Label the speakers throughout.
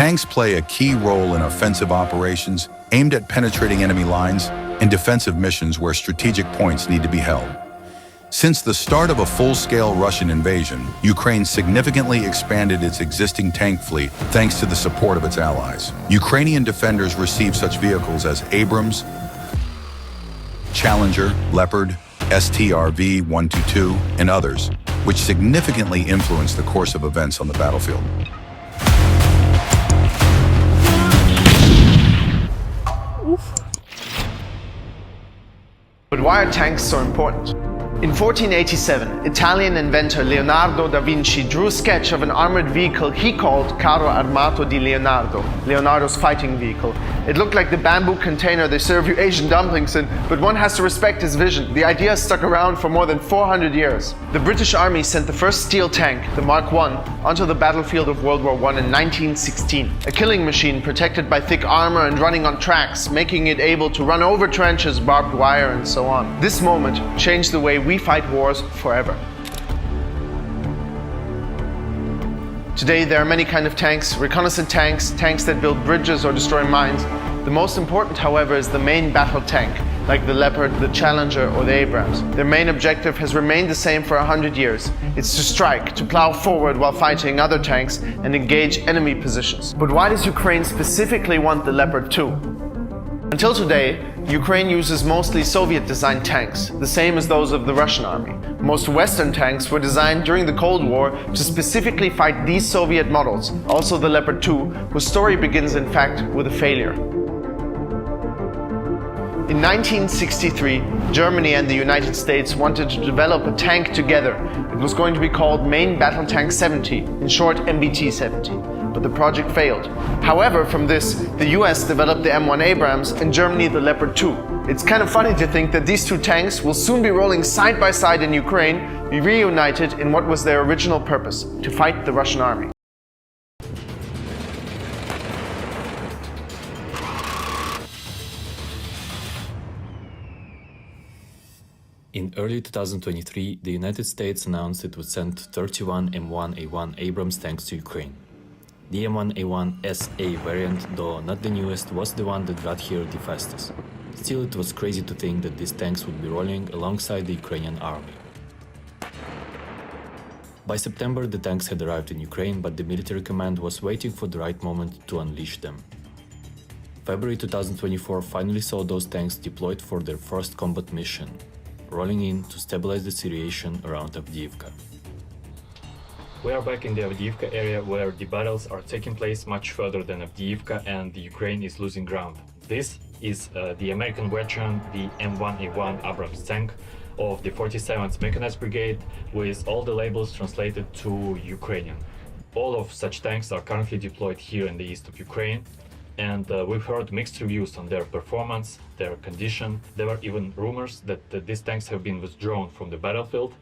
Speaker 1: Tanks play a key role in offensive operations aimed at penetrating enemy lines and defensive missions where strategic points need to be held. Since the start of a full-scale Russian invasion, Ukraine significantly expanded its existing tank fleet thanks to the support of its allies. Ukrainian defenders received such vehicles as Abrams, Challenger, Leopard, Strv 122, and others, which significantly influenced the course of events on the battlefield.
Speaker 2: But why are tanks so important? In 1487, Italian inventor Leonardo da Vinci drew a sketch of an armored vehicle he called Carro Armato di Leonardo, Leonardo's fighting vehicle. It looked like the bamboo container they serve you Asian dumplings in, but one has to respect his vision. The idea stuck around for more than 400 years. The British Army sent the first steel tank, the Mark I, onto the battlefield of World War I in 1916. A killing machine protected by thick armor and running on tracks, making it able to run over trenches, barbed wire, and so on. This moment changed the way we fight wars forever. Today there are many kinds of tanks, reconnaissance tanks, tanks that build bridges or destroy mines. The most important, however, is the main battle tank, like the Leopard, the Challenger, or the Abrams. Their main objective has remained the same for 100 years. It's to strike, to plow forward while fighting other tanks and engage enemy positions. But why does Ukraine specifically want the Leopard 2? Until today, Ukraine uses mostly Soviet-designed tanks, the same as those of the Russian army. Most Western tanks were designed during the Cold War to specifically fight these Soviet models, also the Leopard 2, whose story begins in fact with a failure. In 1963, Germany and the United States wanted to develop a tank together. It was going to be called Main Battle Tank 70, in short MBT-70. But the project failed. However, from this, the US developed the M1 Abrams and Germany the Leopard 2. It's kind of funny to think that these two tanks will soon be rolling side by side in Ukraine, reunited in what was their original purpose, to fight the Russian army.
Speaker 3: In early 2023, the United States announced it would send 31 M1A1 Abrams tanks to Ukraine. The M1A1 SA variant, though not the newest, was the one that got here the fastest. Still, it was crazy to think that these tanks would be rolling alongside the Ukrainian army. By September, the tanks had arrived in Ukraine, but the military command was waiting for the right moment to unleash them. February 2024 finally saw those tanks deployed for their first combat mission, rolling in to stabilize the situation around Avdiivka. We are back in the Avdiivka area, where the battles are taking place much further than Avdiivka and the Ukraine is losing ground. This is the American veteran, the M1A1 Abrams tank of the 47th Mechanized Brigade, with all the labels translated to Ukrainian. All of such tanks are currently deployed here in the east of Ukraine, and we've heard mixed reviews on their performance, their condition. There were even rumors that these tanks have been withdrawn from the battlefield.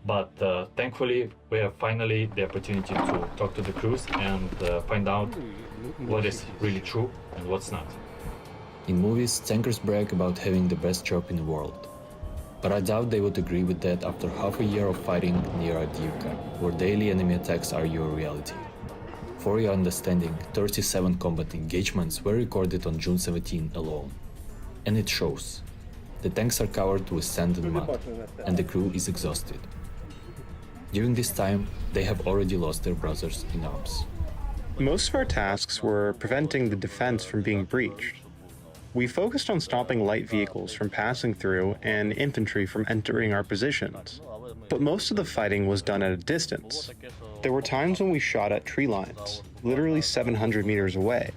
Speaker 3: But thankfully, we have finally the opportunity to talk to the crews and find out what is really true and what's not. In movies, tankers brag about having the best job in the world. But I doubt they would agree with that after half a year of fighting near Avdiivka, where daily enemy attacks are your reality. For your understanding, 37 combat engagements were recorded on June 17 alone. And it shows. The tanks are covered with sand and mud, and the crew is exhausted. During this time, they have already lost their brothers in arms.
Speaker 4: Most of our tasks were preventing the defense from being breached. We focused on stopping light vehicles from passing through and infantry from entering our positions. But most of the fighting was done at a distance. There were times when we shot at tree lines, literally 700 meters away,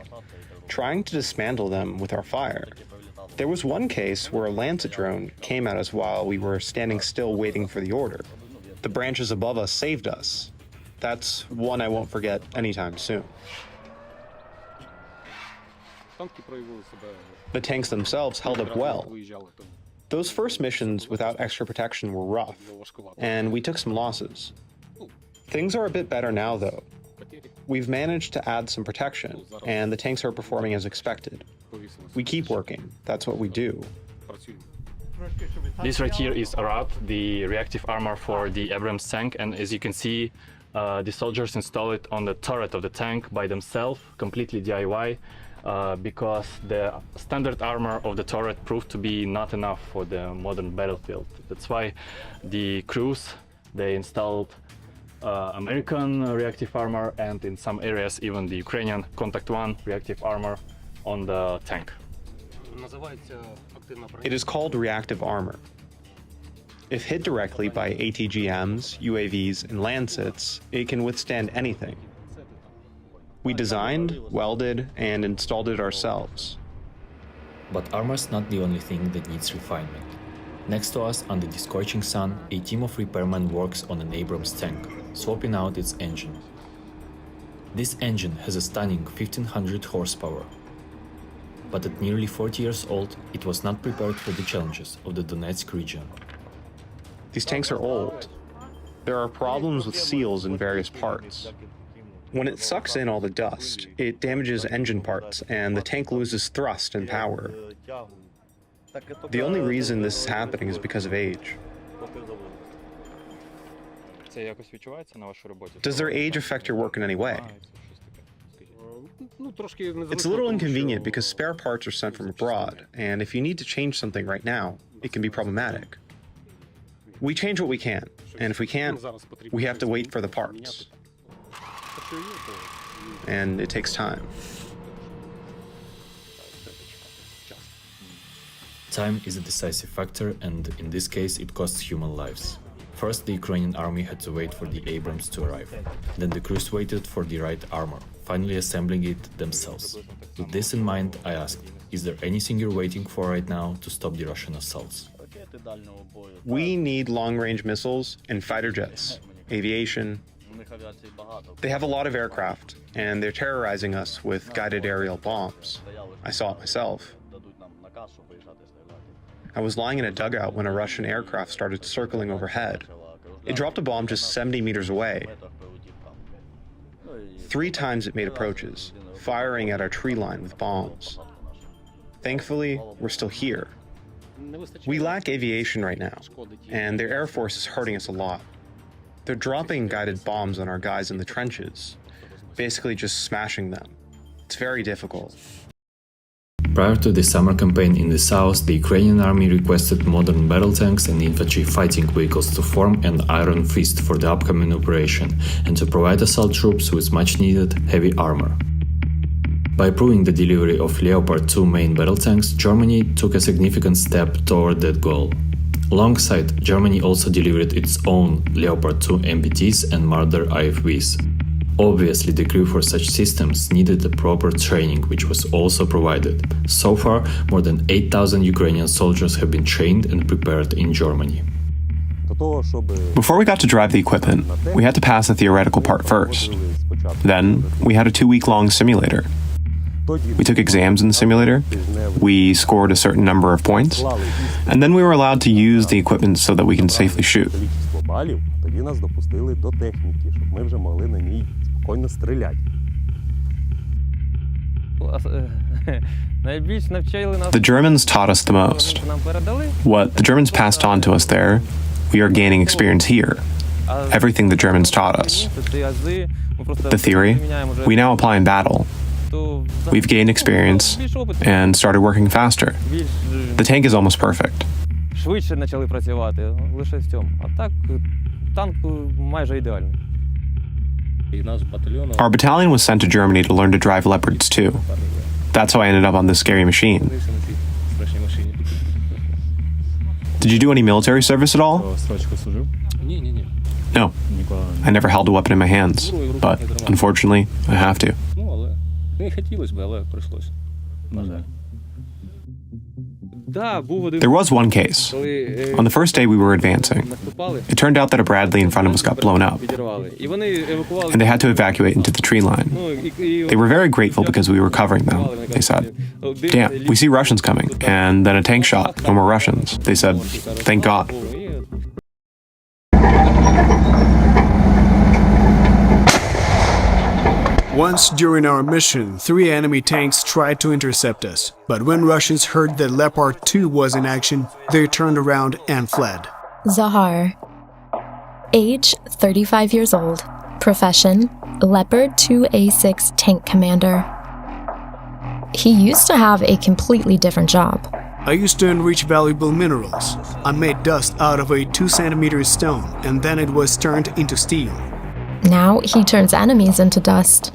Speaker 4: trying to dismantle them with our fire. There was one case where a Lancet drone came at us while we were standing still waiting for the order. The branches above us saved us. That's one I won't forget anytime soon. The tanks themselves held up well. Those first missions without extra protection were rough, and we took some losses. Things are a bit better now, though. We've managed to add some protection, and the tanks are performing as expected. We keep working. That's what we do.
Speaker 5: This right here is Arab, the reactive armor for the Abrams tank, and as you can see,
Speaker 3: The soldiers installed it on the turret of the tank by themselves, completely DIY, because the standard armor of the turret proved to be not enough for the modern battlefield. That's why the crews, they installed American reactive armor, and in some areas even the Ukrainian Contact 1 reactive armor on the tank.
Speaker 4: It is called reactive armor. If hit directly by ATGMs, UAVs, and Lancets, it can withstand anything. We designed, welded, and installed it ourselves.
Speaker 3: But armor's not the only thing that needs refinement. Next to us, under the scorching sun, a team of repairmen works on an Abrams tank, swapping out its engine. This engine has a stunning 1500 horsepower. But at nearly 40 years old, it was not prepared for the challenges of the Donetsk region.
Speaker 4: These tanks are old. There are problems with seals in various parts. When it sucks in all the dust, it damages engine parts and the tank loses thrust and power. The only reason this is happening is because of age. Does their age affect your work in any way? It's a little inconvenient because spare parts are sent from abroad, and if you need to change something right now, it can be problematic. We change what we can, and if we can't, we have to wait for the parts. And it takes time.
Speaker 3: Time is a decisive factor, and in this case it costs human lives. First, the Ukrainian army had to wait for the Abrams to arrive. Then the crews waited for the right armor, finally assembling it themselves. With this in mind, I asked, is there anything you're waiting for right now to stop the Russian assaults?
Speaker 4: We need long-range missiles and fighter jets, aviation. They have a lot of aircraft, and they're terrorizing us with guided aerial bombs. I saw it myself. I was lying in a dugout when a Russian aircraft started circling overhead. It dropped a bomb just 70 meters away. 3 times it made approaches, firing at our tree line with bombs. Thankfully, we're still here. We lack aviation right now, and their air force is hurting us a lot. They're dropping guided bombs on our guys in the trenches, basically just smashing them. It's very difficult.
Speaker 3: Prior to the summer campaign in the south, the Ukrainian army requested modern battle tanks and infantry fighting vehicles to form an iron fist for the upcoming operation and to provide assault troops with much-needed heavy armor. By approving the delivery of Leopard 2 main battle tanks, Germany took a significant step toward that goal. Alongside, Germany also delivered its own Leopard 2 MBTs and Marder IFVs. Obviously, the crew for such systems needed a proper training, which was also provided. So far, more than 8,000 Ukrainian soldiers have been trained and prepared in Germany.
Speaker 4: Before we got to drive the equipment, we had to pass the theoretical part first. Then, we had a 2-week-long simulator. We took exams in the simulator, we scored a certain number of points, and then we were allowed to use the equipment so that we can safely shoot. The Germans taught us the most. What the Germans passed on to us there, we are gaining experience here. Everything the Germans taught us. The theory, we now apply in battle. We've gained experience and started working faster. The tank is almost perfect. Our battalion was sent to Germany to learn to drive Leopards too. That's how I ended up on this scary machine. Did you do any military service at all? No. I never held a weapon in my hands, but unfortunately, I have to. There was one case. On the first day we were advancing, it turned out that a Bradley in front of us got blown up, and they had to evacuate into the tree line. They were very grateful because we were covering them. They said, "Damn, we see Russians coming," and then a tank shot, no more Russians. They said, "Thank God."
Speaker 5: Once during our mission, 3 enemy tanks tried to intercept us, but when Russians heard that Leopard 2 was in action, they turned around and fled.
Speaker 6: Zahar, age 35 years old, Profession: Leopard 2A6 Tank Commander. He used to have a completely different job.
Speaker 5: I used to enrich valuable minerals. I made dust out of a 2 cm stone, and then it was turned into steel.
Speaker 6: Now he turns enemies into dust.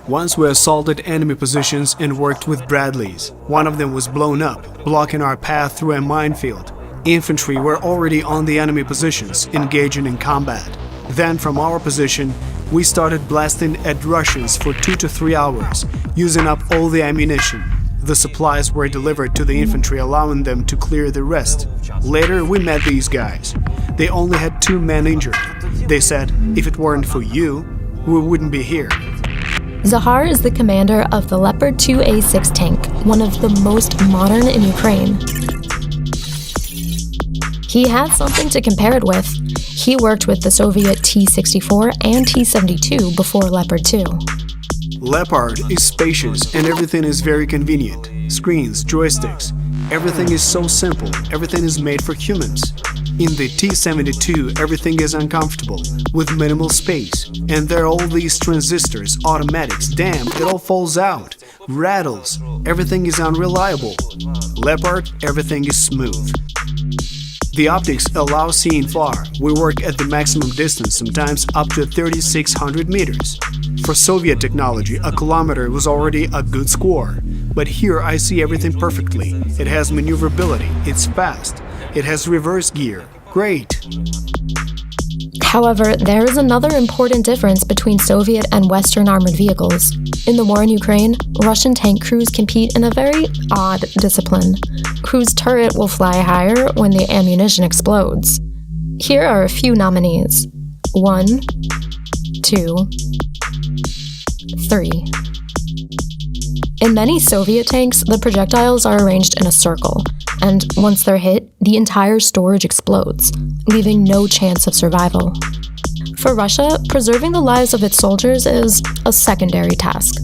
Speaker 5: Once we assaulted enemy positions and worked with Bradleys. One of them was blown up, blocking our path through a minefield. Infantry were already on the enemy positions, engaging in combat. Then from our position, we started blasting at Russians for 2 to 3 hours, using up all the ammunition. The supplies were delivered to the infantry, allowing them to clear the rest. Later, we met these guys. They only had 2 men injured. They said, if it weren't for you, we wouldn't be here.
Speaker 6: Zahar is the commander of the Leopard 2A6 tank, one of the most modern in Ukraine. He has something to compare it with. He worked with the Soviet T-64 and T-72 before Leopard 2.
Speaker 5: Leopard is spacious and everything is very convenient. Screens, joysticks, everything is so simple, everything is made for humans. In the T-72, everything is uncomfortable, with minimal space. And there are all these transistors, automatics, damn, it all falls out, rattles, everything is unreliable. Leopard, everything is smooth. The optics allow seeing far. We work at the maximum distance, sometimes up to 3,600 meters. For Soviet technology, a kilometer was already a good score. But here I see everything perfectly. It has maneuverability, it's fast, it has reverse gear. Great!
Speaker 6: However, there is another important difference between Soviet and Western armored vehicles. In the war in Ukraine, Russian tank crews compete in a very odd discipline, whose turret will fly higher when the ammunition explodes. Here are a few nominees. 1, 2, 3. In many Soviet tanks, the projectiles are arranged in a circle, and once they're hit, the entire storage explodes, leaving no chance of survival. For Russia, preserving the lives of its soldiers is a secondary task.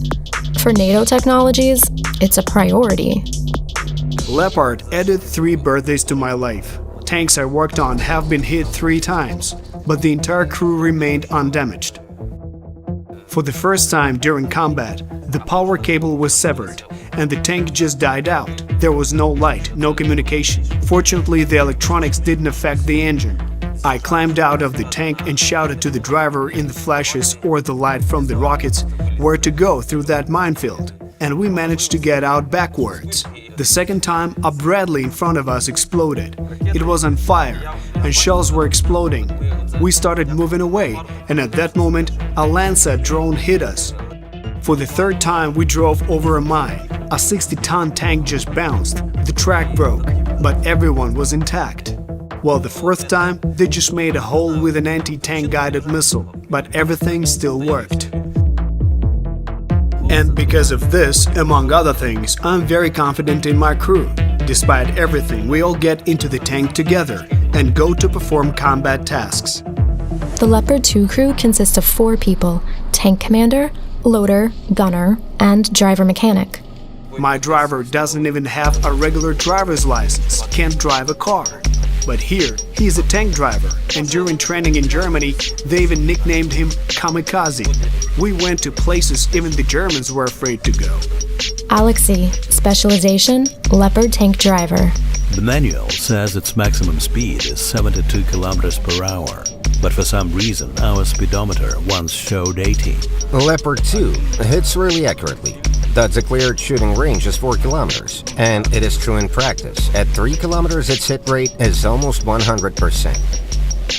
Speaker 6: For NATO technologies, it's a priority.
Speaker 5: Leopard added 3 birthdays to my life. Tanks I worked on have been hit 3 times, but the entire crew remained undamaged. For the first time during combat, the power cable was severed, and the tank just died out. There was no light, no communication. Fortunately, the electronics didn't affect the engine. I climbed out of the tank and shouted to the driver in the flashes or the light from the rockets where to go through that minefield, and we managed to get out backwards. The second time, a Bradley in front of us exploded. It was on fire, and shells were exploding. We started moving away, and at that moment, a Lancet drone hit us. For the third time, we drove over a mine. A 60-ton tank just bounced. The track broke, but everyone was intact. Well, the fourth time, they just made a hole with an anti-tank guided missile, but everything still worked. And because of this, among other things, I'm very confident in my crew. Despite everything, we all get into the tank together and go to perform combat tasks.
Speaker 6: The Leopard 2 crew consists of 4 people: tank commander, loader, gunner, and driver mechanic.
Speaker 5: My driver doesn't even have a regular driver's license, can't drive a car. But here, he's a tank driver, and during training in Germany, they even nicknamed him Kamikaze. We went to places even the Germans were afraid to go.
Speaker 6: Alexei, specialization, Leopard tank driver.
Speaker 7: The manual says its maximum speed is 72 kilometers per hour, but for some reason our speedometer once showed 80.
Speaker 8: Leopard 2 hits really accurately. The declared shooting range is 4 kilometers, and it is true in practice. At 3 kilometers, its hit rate is almost 100%.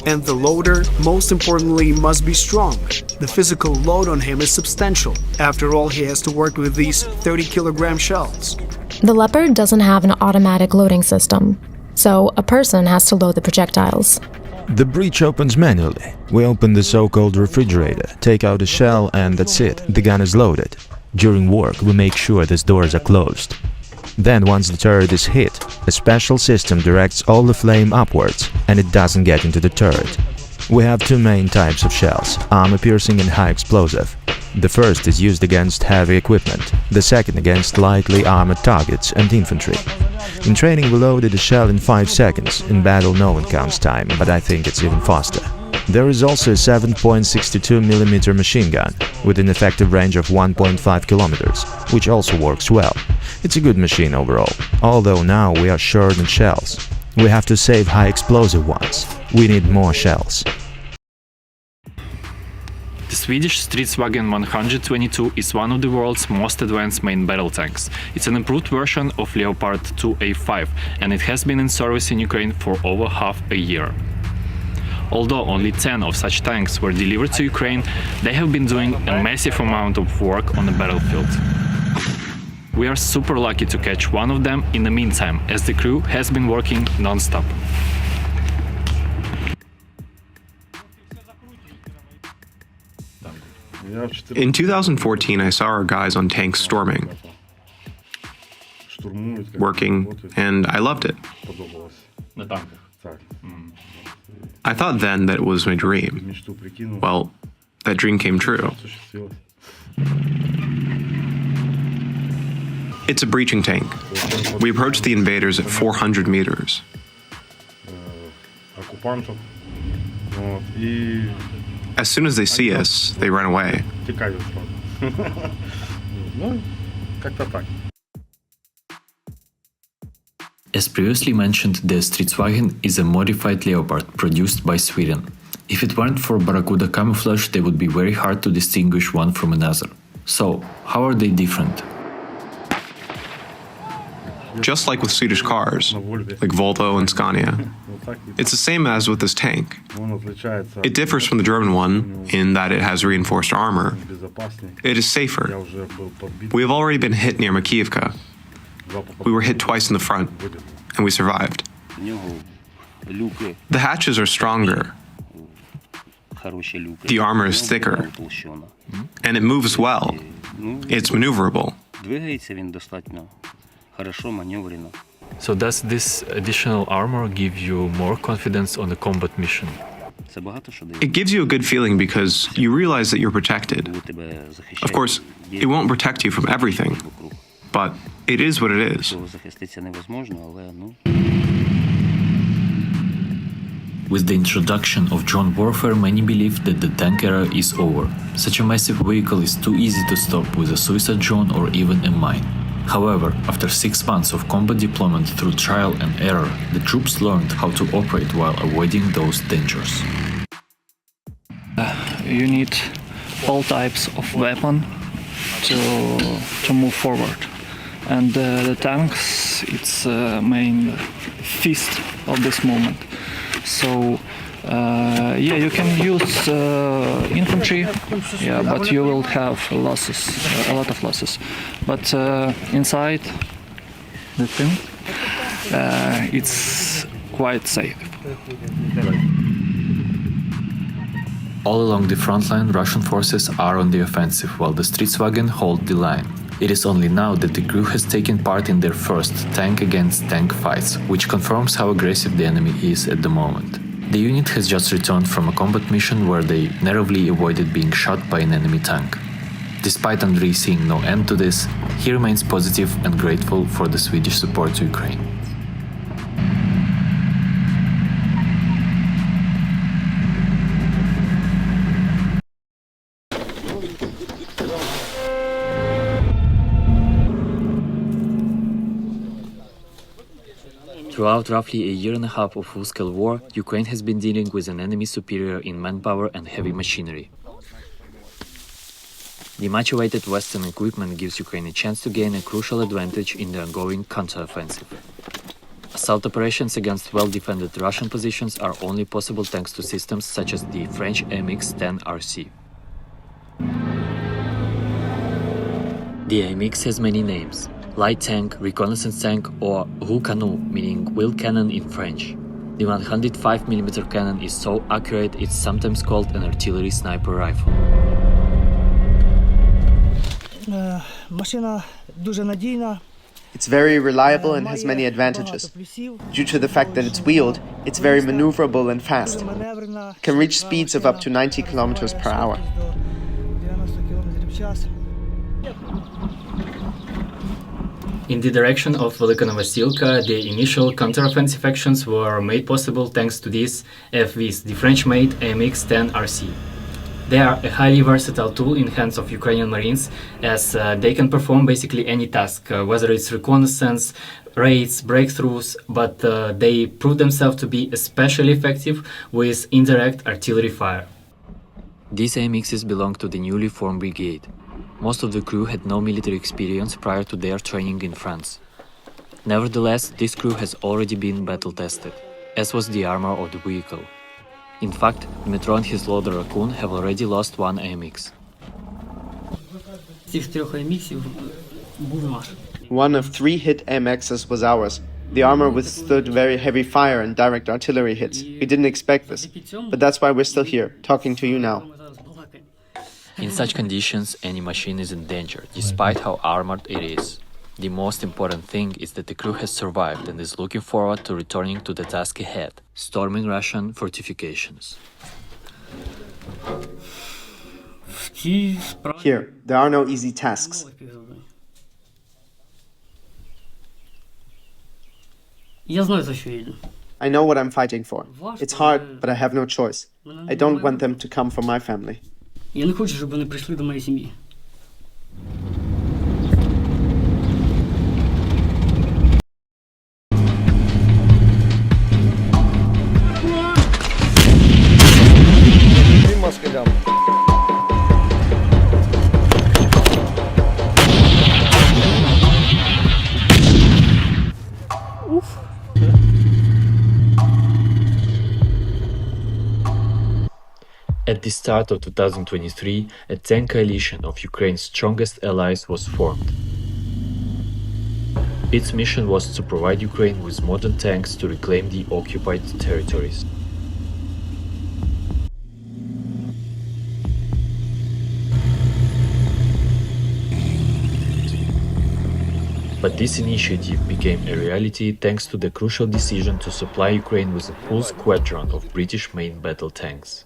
Speaker 5: And the loader, most importantly, must be strong. The physical load on him is substantial. After all, he has to work with these 30-kilogram shells.
Speaker 6: The Leopard doesn't have an automatic loading system, so a person has to load the projectiles.
Speaker 9: The breech opens manually. We open the so-called refrigerator, take out a shell, and that's it, the gun is loaded. During work, we make sure these doors are closed. Then, once the turret is hit, a special system directs all the flame upwards, and it doesn't get into the turret. We have 2 main types of shells, armor-piercing and high-explosive. The first is used against heavy equipment, the second against lightly armored targets and infantry. In training we loaded a shell in 5 seconds, in battle no one counts time, but I think it's even faster. There is also a 7.62mm machine gun with an effective range of 1.5 kilometers, which also works well. It's a good machine overall, although now we are short on shells. We have to save high explosive ones. We need more shells.
Speaker 3: The Swedish Stridsvagn 122 is one of the world's most advanced main battle tanks. It's an improved version of Leopard 2A5, and it has been in service in Ukraine for over half a year. Although only 10 of such tanks were delivered to Ukraine, they have been doing a massive amount of work on the battlefield. We are super lucky to catch one of them in the meantime, as the crew has been working non-stop.
Speaker 4: In 2014, I saw our guys on tanks storming, working, and I loved it. I thought then that it was my dream. Well, that dream came true. It's a breaching tank. We approached the invaders at 400 meters. As soon as they see us, they run away.
Speaker 3: As previously mentioned, the Stridsvagn is a modified Leopard produced by Sweden. If it weren't for Barracuda camouflage, they would be very hard to distinguish one from another. So, how are they different?
Speaker 4: Just like with Swedish cars, like Volvo and Scania. It's the same as with this tank. It differs from the German one in that it has reinforced armor. It is safer. We have already been hit near Makiyivka. We were hit twice in the front, and we survived. The hatches are stronger. The armor is thicker, and it moves well. It's maneuverable.
Speaker 3: So does this additional armor give you more confidence on the combat mission?
Speaker 4: It gives you a good feeling because you realize that you're protected. Of course, it won't protect you from everything, but it is what it is.
Speaker 3: With the introduction of drone warfare, many believe that the tank era is over. Such a massive vehicle is too easy to stop with a suicide drone or even a mine. However, after 6 months of combat deployment through trial and error, the troops learned how to operate while avoiding those dangers.
Speaker 10: You need all types of weapon to move forward. And the tanks, it's main feast of this moment. So yeah, you can use infantry, yeah, but you will have losses, a lot of losses. But inside the thing, it's quite safe.
Speaker 3: All along the front line, Russian forces are on the offensive, while the Stridsvagn hold the line. It is only now that the crew has taken part in their first tank-against-tank fights, which confirms how aggressive the enemy is at the moment. The unit has just returned from a combat mission where they narrowly avoided being shot by an enemy tank. Despite Andrei seeing no end to this, he remains positive and grateful for the Swedish support to Ukraine. Throughout roughly a year and a half of full-scale war, Ukraine has been dealing with an enemy superior in manpower and heavy machinery. The much-awaited Western equipment gives Ukraine a chance to gain a crucial advantage in the ongoing counter-offensive. Assault operations against well-defended Russian positions are only possible thanks to systems such as the French AMX-10 RC. The AMX has many names: light tank, reconnaissance tank, or roue canon, meaning wheel cannon in French. The 105mm cannon is so accurate it's sometimes called an artillery sniper rifle.
Speaker 2: It's very reliable and has many advantages. Due to the fact that it's wheeled, it's very maneuverable and fast. It can reach speeds of up to 90 kilometers per hour.
Speaker 3: In the direction of Velika Novosilka, the initial counteroffensive actions were made possible thanks to these FVs, the French-made AMX-10 RC. They are a highly versatile tool in hands of Ukrainian Marines, as they can perform basically any task, whether it's reconnaissance, raids, breakthroughs, but they prove themselves to be especially effective with indirect artillery fire. These AMXs belong to the newly formed brigade. Most of the crew had no military experience prior to their training in France. Nevertheless, this crew has already been battle-tested, as was the armor of the vehicle. In fact, Dmitro and his loader Raccoon have already lost one AMX.
Speaker 2: One of 3 hit AMXs was ours. The armor withstood very heavy fire and direct artillery hits. We didn't expect this, but that's why we're still here, talking to you now.
Speaker 3: In such conditions, any machine is in danger, despite how armored it is. The most important thing is that the crew has survived and is looking forward to returning to the task ahead, storming Russian fortifications.
Speaker 2: Here, there are no easy tasks. I know what I'm fighting for. It's hard, but I have no choice. I don't want them to come for my family.
Speaker 11: Я не хочу, щоб вони прийшли до моєї сім'ї.
Speaker 3: At the start of 2023, a tank coalition of Ukraine's strongest allies was formed. Its mission was to provide Ukraine with modern tanks to reclaim the occupied territories. But this initiative became a reality thanks to the crucial decision to supply Ukraine with a full squadron of British main battle tanks.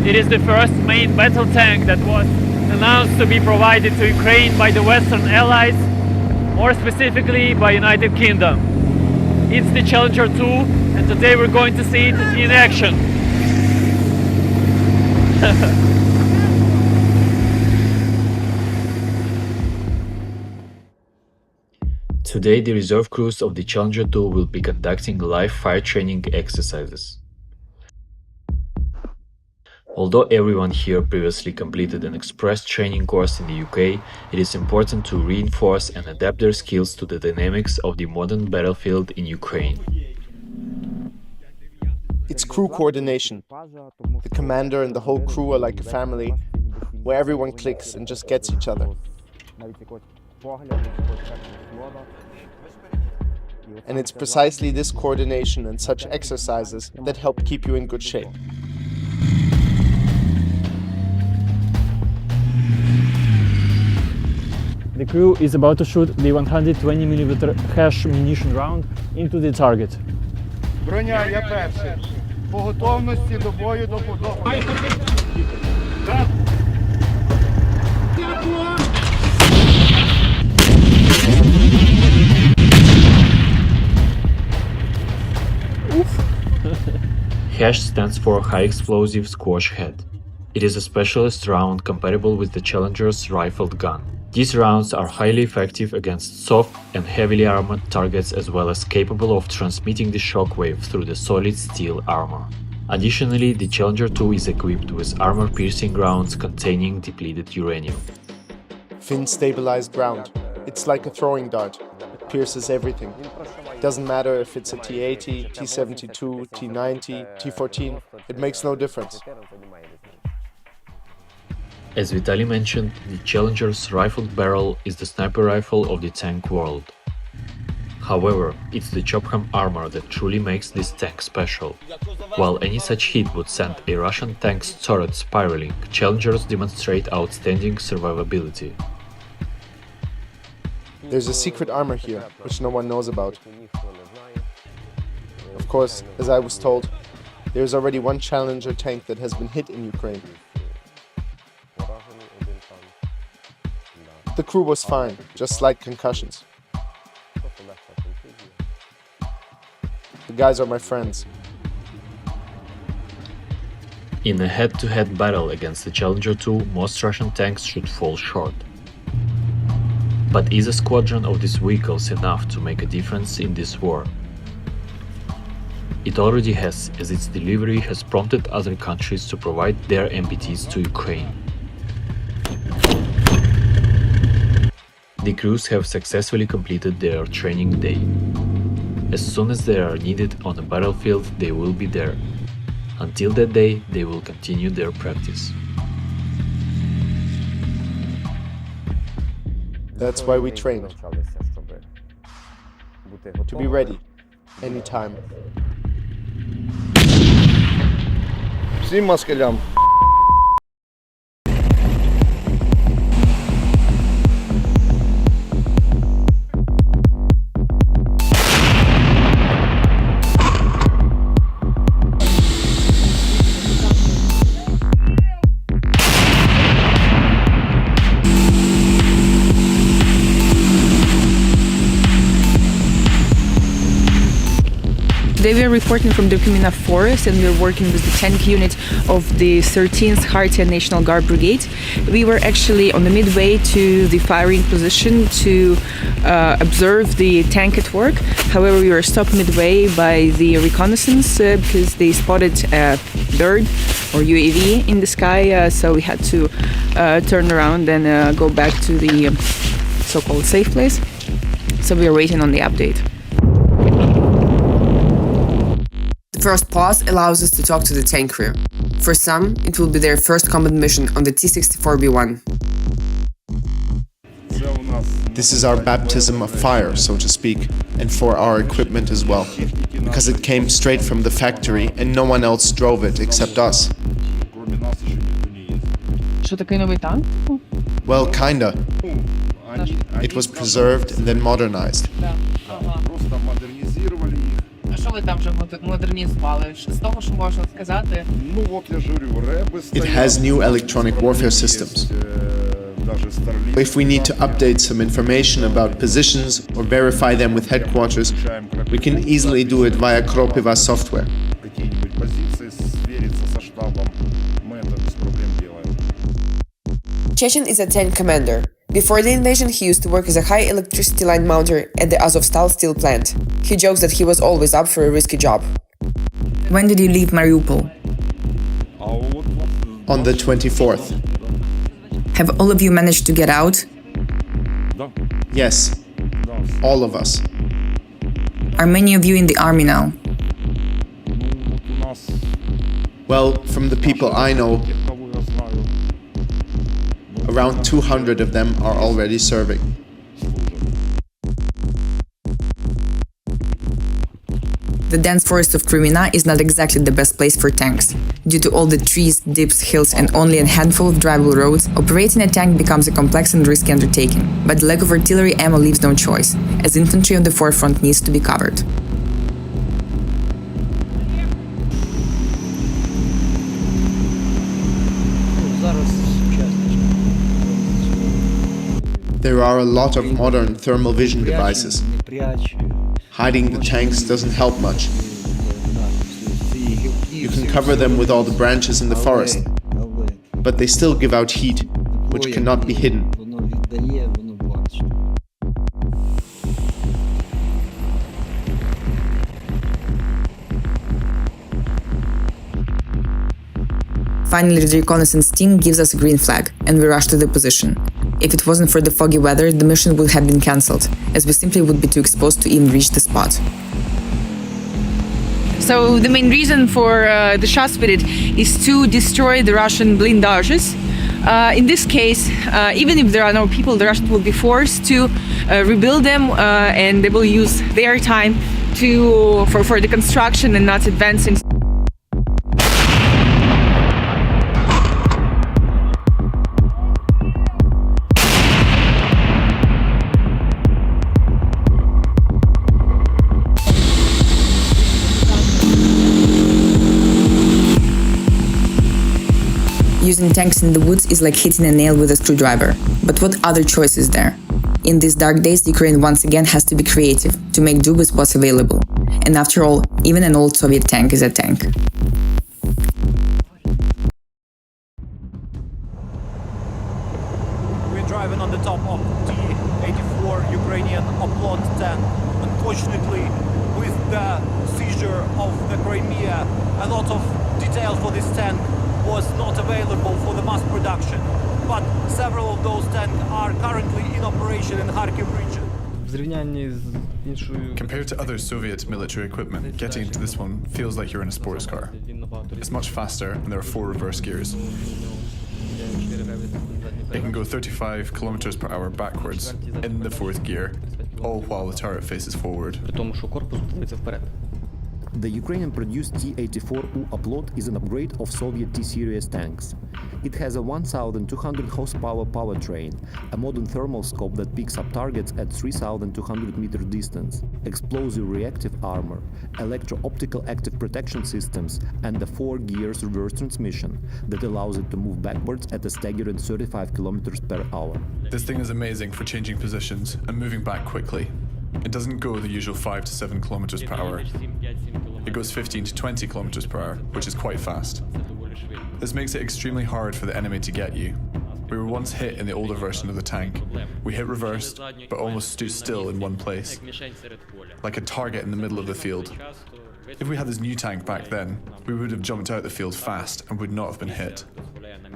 Speaker 12: It is the first main battle tank that was announced to be provided to Ukraine by the Western Allies, more specifically by United Kingdom. It's the Challenger 2, and today we're going to see it in action.
Speaker 3: Today, the reserve crews of the Challenger 2 will be conducting live fire training exercises. Although everyone here previously completed an express training course in the UK, it is important to reinforce and adapt their skills to the dynamics of the modern battlefield in Ukraine.
Speaker 2: It's crew coordination. The commander and the whole crew are like a family, where everyone clicks and just gets each other. And it's precisely this coordination and such exercises that help keep you in good shape.
Speaker 12: The crew is about to shoot the 120mm hash munition round into the target.
Speaker 13: Броня, я перший. По готовності до бою до
Speaker 3: HASH stands for High Explosive Squash Head. It is a specialist round compatible with the Challenger's rifled gun. These rounds are highly effective against soft and heavily armored targets, as well as capable of transmitting the shockwave through the solid steel armor. Additionally, the Challenger 2 is equipped with armor-piercing rounds containing depleted uranium.
Speaker 2: Fin-stabilized ground. It's like a throwing dart. It pierces everything. It doesn't matter if it's a T-80, T-72, T-90, T-14. It makes no difference.
Speaker 3: As Vitaly mentioned, the Challenger's rifled barrel is the sniper rifle of the tank world. However, it's the Chopham armor that truly makes this tank special. While any such hit would send a Russian tank's turret spiraling, Challengers demonstrate outstanding survivability.
Speaker 2: There's a secret armor here, which no one knows about. Of course, as I was told, there's already one Challenger tank that has been hit in Ukraine. The crew was fine, just slight concussions. The guys are my friends.
Speaker 3: In a head-to-head battle against the Challenger 2, most Russian tanks should fall short. But is a squadron of these vehicles enough to make a difference in this war? It already has, as its delivery has prompted other countries to provide their MBTs to Ukraine. The crews have successfully completed their training day. As soon as they are needed on the battlefield, they will be there. Until that day, they will continue their practice.
Speaker 2: That's why we trained. To be ready, anytime.
Speaker 13: Всім москалям.
Speaker 14: Today we are reporting from the Ukrainian forest and we are working with the tank unit of the 13th Khartia National Guard Brigade. We were actually on the midway to the firing position to observe the tank at work. However, we were stopped midway by the reconnaissance because they spotted a bird or UAV in the sky, so we had to turn around and go back to the so-called safe place. So we are waiting on the update.
Speaker 15: The first pause allows us to talk to the tank crew. For some, it will be their first combat mission on the T-64B1.
Speaker 2: This is our baptism of fire, so to speak, and for our equipment as well, because it came straight from the factory and no one else drove it except us. Well, kinda. It was preserved and then modernized. It has new electronic warfare systems. If we need to update some information about positions or verify them with headquarters, we can easily do it via Kropiva software.
Speaker 15: Chechen is a tank commander. Before the invasion, he used to work as a high electricity line mounter at the Azovstal steel plant. He jokes that he was always up for a risky job. When did you leave Mariupol?
Speaker 2: On the 24th.
Speaker 15: Have all of you managed to get out?
Speaker 2: Yes. All of us.
Speaker 15: Are many of you in the army now?
Speaker 2: Well, from the people I know, around 200 of them are already serving.
Speaker 15: The dense forest of Crimea is not exactly the best place for tanks. Due to all the trees, dips, hills and only a handful of drivable roads, operating a tank becomes a complex and risky undertaking. But the lack of artillery ammo leaves no choice, as infantry on the forefront needs to be covered.
Speaker 2: There are a lot of modern thermal vision devices. Hiding the tanks doesn't help much. You can cover them with all the branches in the forest, but they still give out heat, which cannot be hidden.
Speaker 15: Finally, the reconnaissance team gives us a green flag, and we rush to the position. If it wasn't for the foggy weather, the mission would have been cancelled, as we simply would be too exposed to even reach the spot. So the main reason for the shots we did is to destroy the Russian blindages. In this case, even if there are no people, the Russians will be forced to rebuild them, and they will use their time for the construction and not advancing.
Speaker 14: Using tanks in the woods is like hitting a nail with a screwdriver. But what other choice is there? In these dark days, Ukraine once again has to be creative to make do with what's available. And after all, even an old Soviet tank is a tank.
Speaker 16: We're driving on the top of T-84 Ukrainian Oplot tank. Unfortunately, with the seizure of the Crimea, a lot of details for this tank was not available for the mass production. But several of those tanks are currently in operation in Kharkiv region.
Speaker 17: Compared to other Soviet military equipment, getting into this one feels like you're in a sports car. It's much faster and there are 4 reverse gears. It can go 35 kilometers per hour backwards in the 4th gear, all while the turret faces forward.
Speaker 18: The Ukrainian-produced T-84U Oplot is an upgrade of Soviet T-series tanks. It has a 1,200 horsepower powertrain, a modern thermal scope that picks up targets at 3,200 meter distance, explosive reactive armor, electro-optical active protection systems, and a 4 gears reverse transmission that allows it to move backwards at a staggering 35 kilometers per hour.
Speaker 17: This thing is amazing for changing positions and moving back quickly. It doesn't go the usual 5 to 7 kilometers per hour. It goes 15 to 20 kilometers per hour, which is quite fast. This makes it extremely hard for the enemy to get you. We were once hit in the older version of the tank. We hit reverse, but almost stood still in one place, like a target in the middle of the field. If we had this new tank back then, we would have jumped out the field fast and would not have been hit.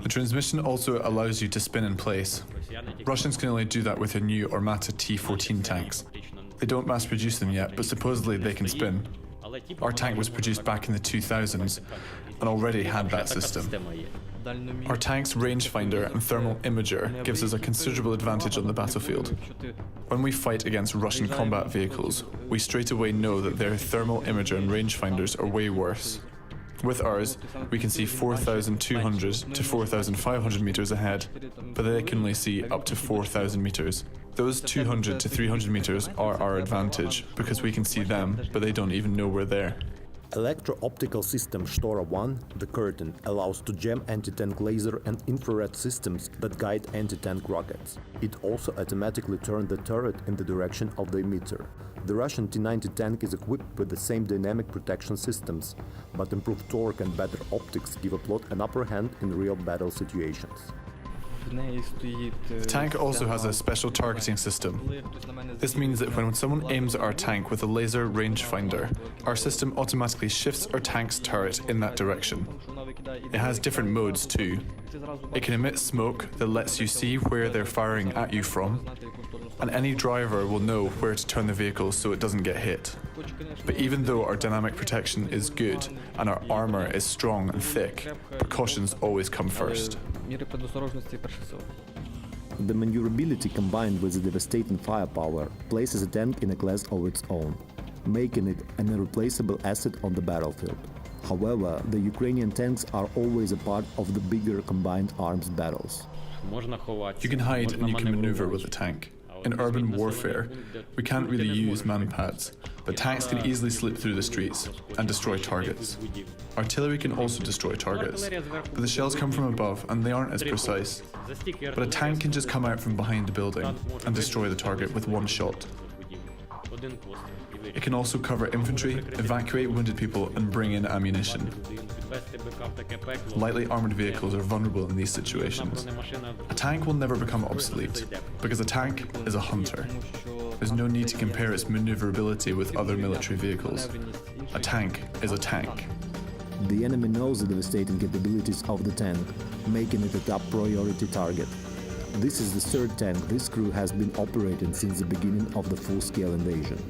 Speaker 17: The transmission also allows you to spin in place. Russians can only do that with their new Armata T-14 tanks. They don't mass produce them yet, but supposedly they can spin. Our tank was produced back in the 2000s and already had that system. Our tank's rangefinder and thermal imager gives us a considerable advantage on the battlefield. When we fight against Russian combat vehicles, we straight away know that their thermal imager and rangefinders are way worse. With ours, we can see 4,200 to 4,500 meters ahead, but they can only see up to 4,000 meters. Those 200 to 300 meters are our advantage because we can see them, but they don't even know we're there.
Speaker 18: Electro-optical system Strv, the curtain, allows to jam anti-tank laser and infrared systems that guide anti-tank rockets. It also automatically turns the turret in the direction of the emitter. The Russian T-90 tank is equipped with the same dynamic protection systems, but improved torque and better optics give Oplot an upper hand in real battle situations.
Speaker 17: The tank also has a special targeting system. This means that when someone aims at our tank with a laser rangefinder, our system automatically shifts our tank's turret in that direction. It has different modes too. It can emit smoke that lets you see where they're firing at you from, and any driver will know where to turn the vehicle so it doesn't get hit. But even though our dynamic protection is good and our armor is strong and thick, precautions always come first.
Speaker 18: The maneuverability combined with the devastating firepower places a tank in a class of its own, making it an irreplaceable asset on the battlefield. However, the Ukrainian tanks are always a part of the bigger combined arms battles.
Speaker 17: You can hide and you can maneuver with a tank. In urban warfare, we can't really use man-pads, but tanks can easily slip through the streets and destroy targets. Artillery can also destroy targets, but the shells come from above and they aren't as precise. But a tank can just come out from behind a building and destroy the target with one shot. It can also cover infantry, evacuate wounded people, and bring in ammunition. Lightly armored vehicles are vulnerable in these situations. A tank will never become obsolete, because a tank is a hunter. There's no need to compare its maneuverability with other military vehicles. A tank is a tank.
Speaker 18: The enemy knows the devastating capabilities of the tank, making it a top priority target. This is the third tank this crew has been operating since the beginning of the full-scale invasion.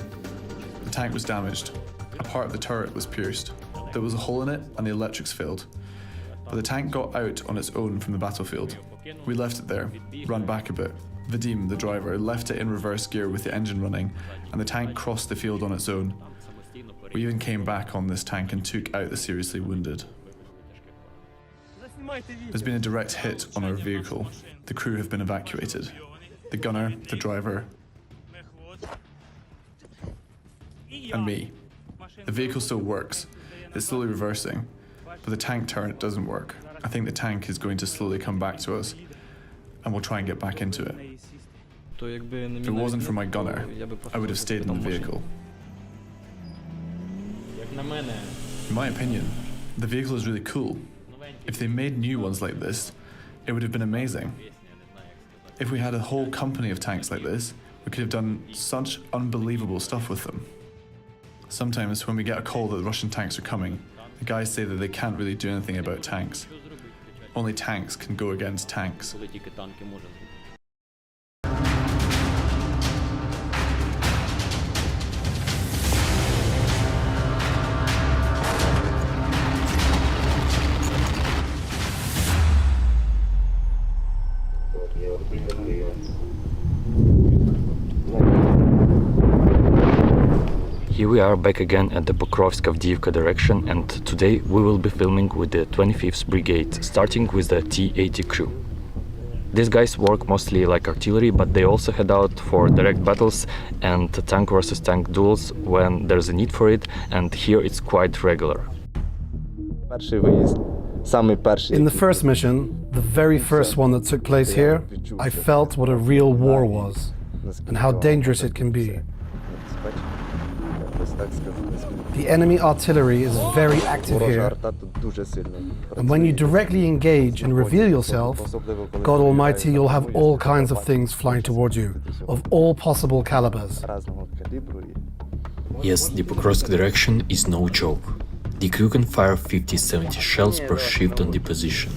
Speaker 17: The tank was damaged. A part of the turret was pierced. There was a hole in it and the electrics failed. But the tank got out on its own from the battlefield. We left it there, ran back a bit. Vadim, the driver, left it in reverse gear with the engine running, and the tank crossed the field on its own. We even came back on this tank and took out the seriously wounded. There's been a direct hit on our vehicle. The crew have been evacuated. The gunner, the driver, and me. The vehicle still works. It's slowly reversing, but the tank turret doesn't work. I think the tank is going to slowly come back to us, and we'll try and get back into it. If it wasn't for my gunner, I would have stayed in the vehicle. In my opinion, the vehicle is really cool. If they made new ones like this, it would have been amazing. If we had a whole company of tanks like this, we could have done such unbelievable stuff with them. Sometimes when we get a call that the Russian tanks are coming, the guys say that they can't really do anything about tanks. Only tanks can go against tanks.
Speaker 3: Here we are back again at the Pokrovsk-Avdiivka direction, and today we will be filming with the 25th Brigade, starting with the T-80 crew. These guys work mostly like artillery, but they also head out for direct battles and tank versus tank duels when there's a need for it, and here it's quite regular.
Speaker 19: In the first mission, the very first one that took place here, I felt what a real war was and how dangerous it can be. The enemy artillery is very active here, and when you directly engage and reveal yourself, God Almighty, you'll have all kinds of things flying towards you, of all possible calibers.
Speaker 3: Yes, the Pokrovsk direction is no joke. The crew can fire 50-70 shells per shift on the position,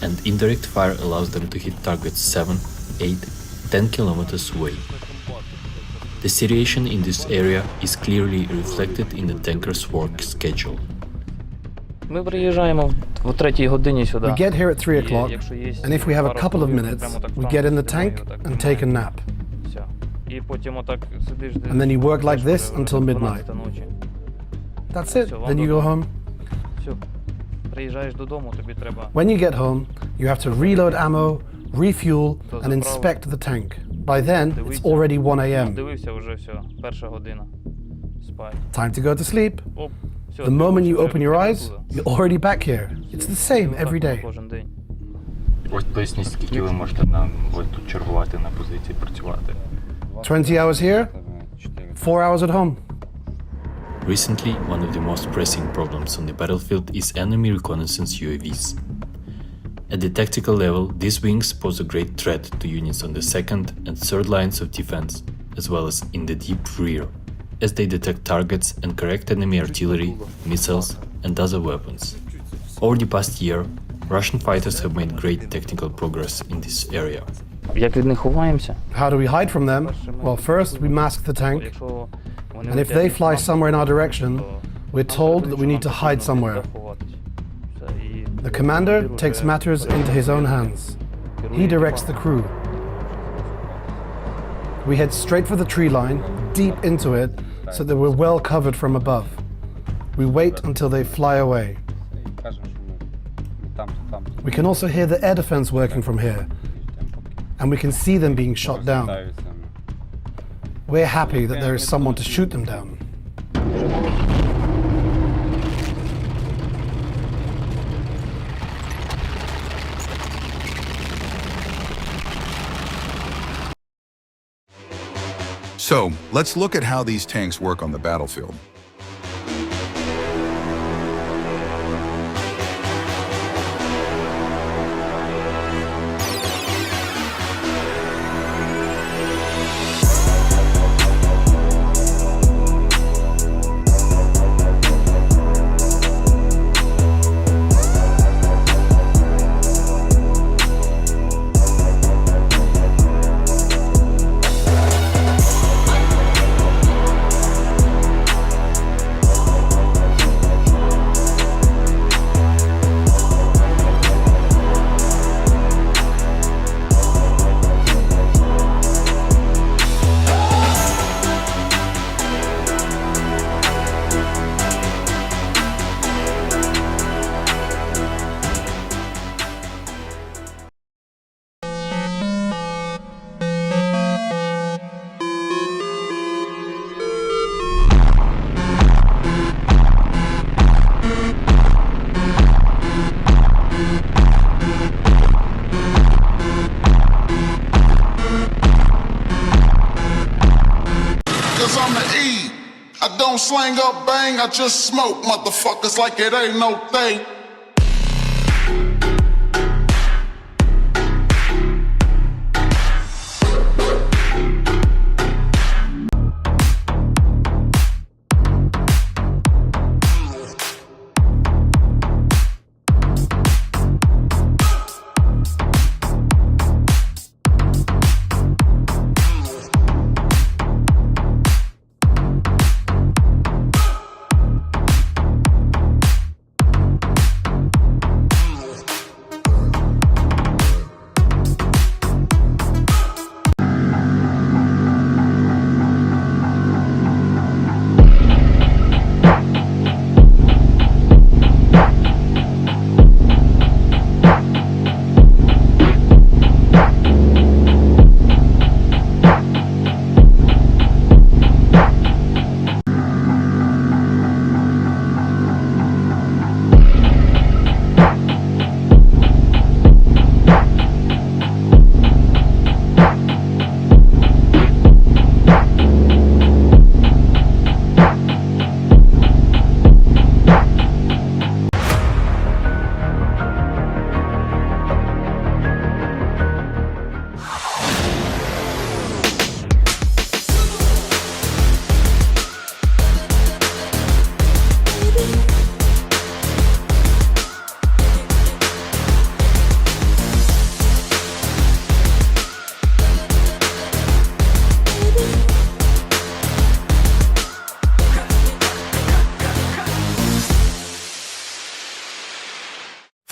Speaker 3: and indirect fire allows them to hit targets 7, 8, 10 kilometers away. The situation in this area is clearly reflected in the tanker's work schedule.
Speaker 19: We get here at 3 o'clock, and if we have a couple of minutes, we get in the tank and take a nap. And then you work like this until midnight. That's it, then you go home. When you get home, you have to reload ammo, refuel, and inspect the tank. By then, it's already 1 a.m. Time to go to sleep. The moment you open your eyes, you're already back here. It's the same every day. 20 hours here, 4 hours at home.
Speaker 3: Recently, one of the most pressing problems on the battlefield is enemy reconnaissance UAVs. At the tactical level, these wings pose a great threat to units on the second and third lines of defense, as well as in the deep rear, as they detect targets and correct enemy artillery, missiles, and other weapons. Over the past year, Russian fighters have made great technical progress in this area.
Speaker 19: How do we hide from them? Well, first we mask the tank, and if they fly somewhere in our direction, we're told that we need to hide somewhere. The commander takes matters into his own hands. He directs the crew. We head straight for the tree line, deep into it, so that we're well covered from above. We wait until they fly away. We can also hear the air defense working from here, and we can see them being shot down. We're happy that there is someone to shoot them down.
Speaker 1: So, let's look at how these tanks work on the battlefield.
Speaker 20: something to eat. I don't slang up bang, I just smoke motherfuckers like it ain't no thing.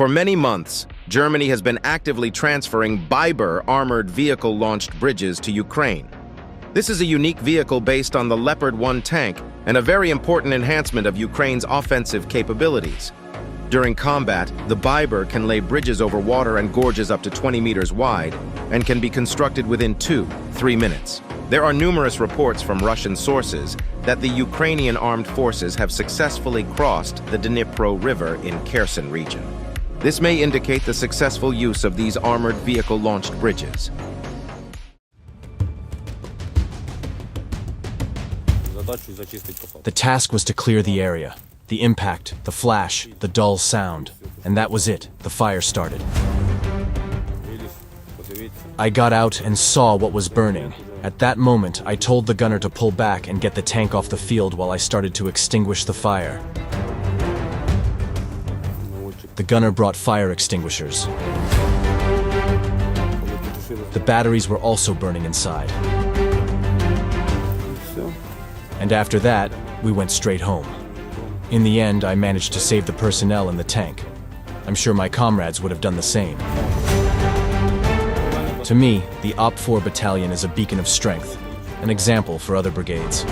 Speaker 21: For many months, Germany has been actively transferring Biber armored vehicle-launched bridges to Ukraine. This is a unique vehicle based on the Leopard 1 tank and a very important enhancement of Ukraine's offensive capabilities. During combat, the Biber can lay bridges over water and gorges up to 20 meters wide and can be constructed within 2-3 minutes. There are numerous reports from Russian sources that the Ukrainian armed forces have successfully crossed the Dnipro River in Kherson region. This may indicate the successful use of these armored vehicle-launched bridges.
Speaker 22: The task was to clear the area. The impact, the flash, the dull sound. And that was it. The fire started. I got out and saw what was burning. At that moment, I told the gunner to pull back and get the tank off the field while I started to extinguish the fire. The gunner brought fire extinguishers. The batteries were also burning inside. And after that, we went straight home. In the end, I managed to save the personnel in the tank. I'm sure my comrades would have done the same. To me, the OP4 battalion is a beacon of strength, an example for other brigades.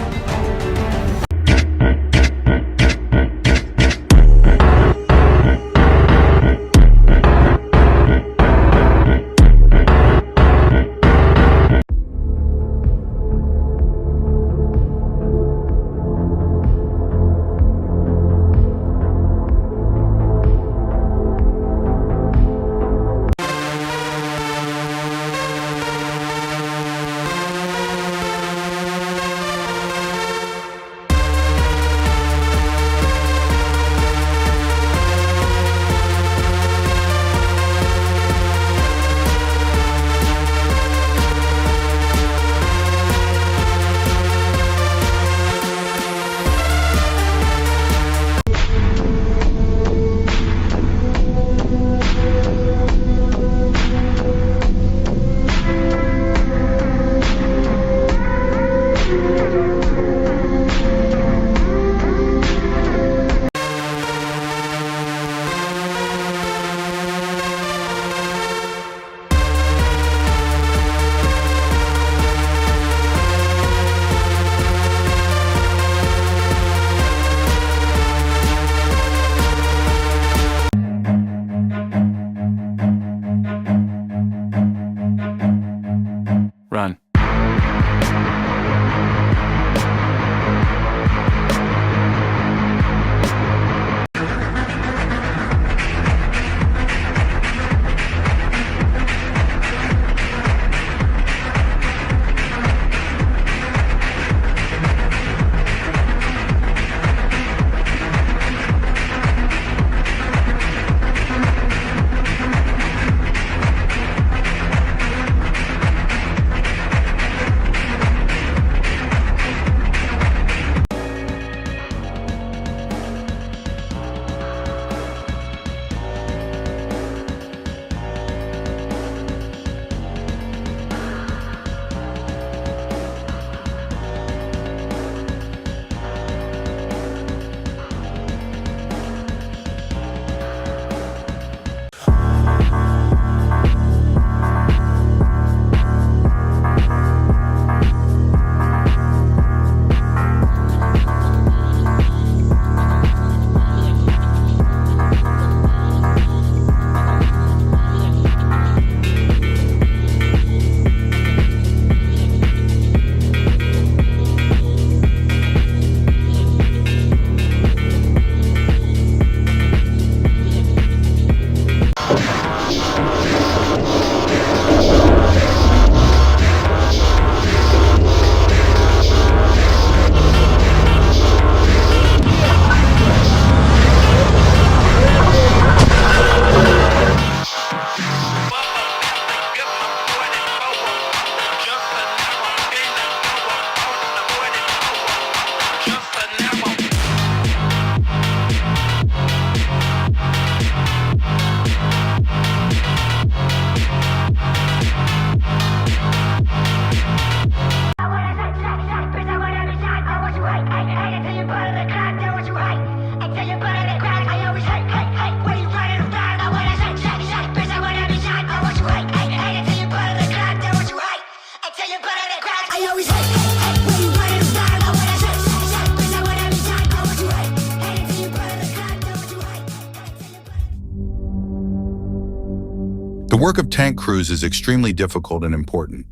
Speaker 1: The work of tank crews is extremely difficult and important.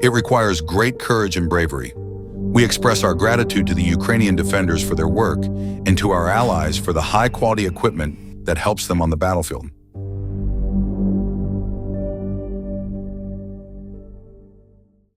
Speaker 1: It requires great courage and bravery. We express our gratitude to the Ukrainian defenders for their work and to our allies for the high-quality equipment that helps them on the battlefield.